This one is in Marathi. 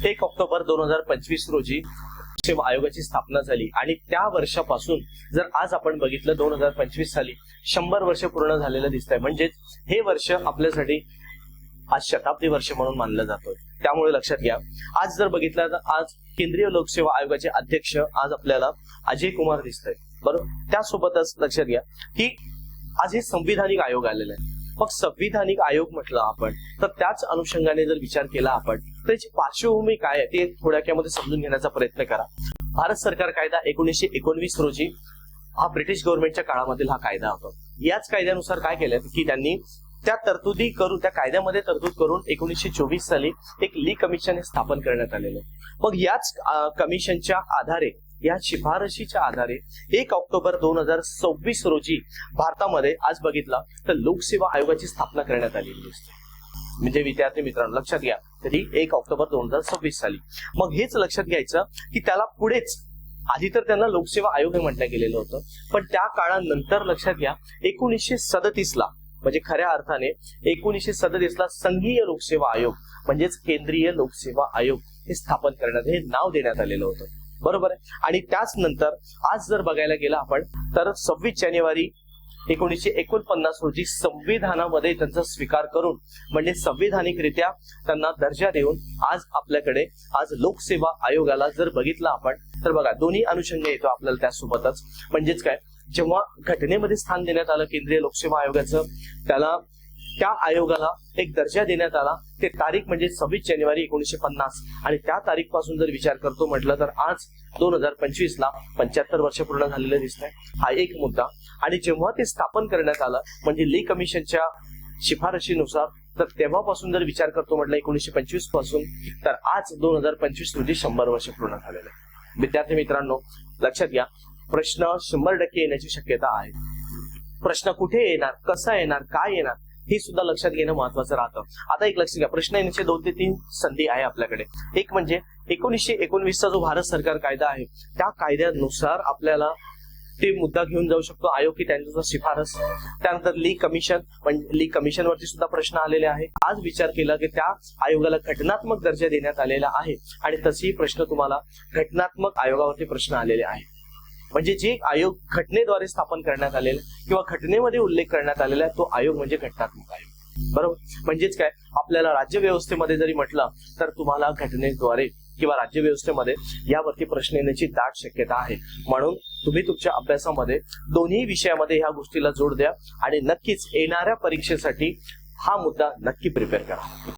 1 ऑक्टोबर 2025 रोजी सेवा आयोगाची स्थापना झाली आणि त्या वर्षापासून जर आज आपण बघितलं 2025 साली 100 वर्ष पूर्ण झालेलं दिसतंय. म्हणजेच हे वर्ष आपल्यासाठी आज शताब्दी वर्ष म्हणून मानलं जातोय. त्यामुळे लक्षात घ्या, आज जर बघितलं तर आज केंद्रीय लोकसेवा आयोगाचे अध्यक्ष आज आपल्याला अजय कुमार दिसतंय, बरोबर. त्यासोबतच लक्षात घ्या की आज हे संविधानिक आयोग आलेले आहे. मग संविधानिक आयोग म्हटलं आपण तर त्याच अनुषंगाने जर विचार केला आपण तर त्याची पार्श्वभूमी काय आहे ते थोड्यामध्ये समजून घेण्याचा प्रयत्न करा. भारत सरकार कायदा 1919 रोजी हा ब्रिटिश गव्हर्नमेंटच्या काळामधील हा कायदा होता. याच कायद्यानुसार काय केलं की त्यांनी त्या तरतुदी करून त्या कायद्यामध्ये तरतूद करून 1924 साली एक ली कमिशन हे स्थापन करण्यात आलेलं. मग याच कमिशनच्या आधारे या शिफारशीच्या आधारे 1 ऑक्टोबर 2026 रोजी भारतामध्ये आज बघितला तर लोकसेवा आयोगाची स्थापना करण्यात आलेली असते. म्हणजे विद्यार्थी मित्रांनो लक्षात घ्या, तरी 1 ऑक्टोबर 2026 साली. मग हेच लक्षात घ्यायचं की त्याला पुढेच आधी तर त्यांना लोकसेवा आयोग हे म्हटलं गेलेलं होतं, पण त्या काळानंतर लक्षात घ्या 1937 ला म्हणजे खऱ्या अर्थाने 1937 ला संघीय लोकसेवा आयोग म्हणजेच केंद्रीय लोकसेवा आयोग हे स्थापन करण्यात हे नाव देण्यात आलेलं होतं, बरोबर आहे. आणि त्याच नंतर आज जर बघायला गेलं आपण तर 26 जानेवारी 1949 रोजी संविधानामध्ये त्यांचा स्वीकार करून म्हणजे संविधानिकरित्या त्यांना दर्जा देऊन आज आपल्याकडे आज लोकसेवा आयोगाला जर बघितलं आपण तर बघा दोन्ही अनुषंग येतो आपल्याला त्यासोबतच. म्हणजेच काय, जेव्हा घटनेमध्ये स्थान देण्यात आलं केंद्रीय लोकसेवा आयोगाचं, त्याला त्या आयोगाला एक दर्जा देण्यात आला. ते तारीख म्हणजे 26 जानेवारी 1950 आणि त्या तारीख पासून जर विचार करतो म्हटलं तर आज 2025 ला 75 वर्ष पूर्ण झालेले दिसत आहे. हा एक मुद्दा. आणि जेव्हा ते स्थापन करण्यात आलं म्हणजे ली कमिशनच्या शिफारशीनुसार तर तेव्हापासून जर विचार करतो म्हटलं 1925 पासून तर आज 2025 रोजी 100 वर्ष पूर्ण झालेले. विद्यार्थी मित्रांनो लक्षात घ्या, प्रश्न 100% येण्याची शक्यता आहे. प्रश्न कुठे येणार, कसा येणार, काय येणार हे सुद्धा लक्षात घेणं महत्वाचं राहतं. आता एक लक्षात घ्या, प्रश्न येण्याचे 2 ते 3 संधी आहे आपल्याकडे. एक म्हणजे 1919 चा जो भारत सरकार कायदा आहे त्या कायद्यानुसार आपल्याला ते मुद्दा घेऊन जाऊ शकतो आयोग की त्यांचा शिफारस. त्यानंतर ली कमिशन म्हणजे ली कमिशन वरती सुद्धा प्रश्न आलेले आहे. आज विचार केला की त्या आयोगाला घटनात्मक दर्जा देण्यात आलेला आहे आणि तसेही प्रश्न तुम्हाला घटनात्मक आयोगावरती प्रश्न आलेले आहे. म्हणजे जे आयोग घटनेद्वारे स्थापन करण्यात आलेला किंवा घटनेमध्ये उल्लेख करण्यात आलेला आहे तो आयोग म्हणजे घटनात्मक आयोग, बरोबर. म्हणजेच काय, आपल्याला राज्यव्यवस्थेमध्ये जरी म्हटलं तर तुम्हाला घटनेद्वारे किंवा राज्यव्यवस्थेमध्ये यावरती प्रश्न येण्याची दाट शक्यता आहे. म्हणून तुम्ही तुमच्या अभ्यासामध्ये दोन्ही विषयामध्ये ह्या गोष्टीला जोड द्या आणि नक्कीच येणाऱ्या परीक्षेसाठी हा मुद्दा नक्की प्रिपेअर करा.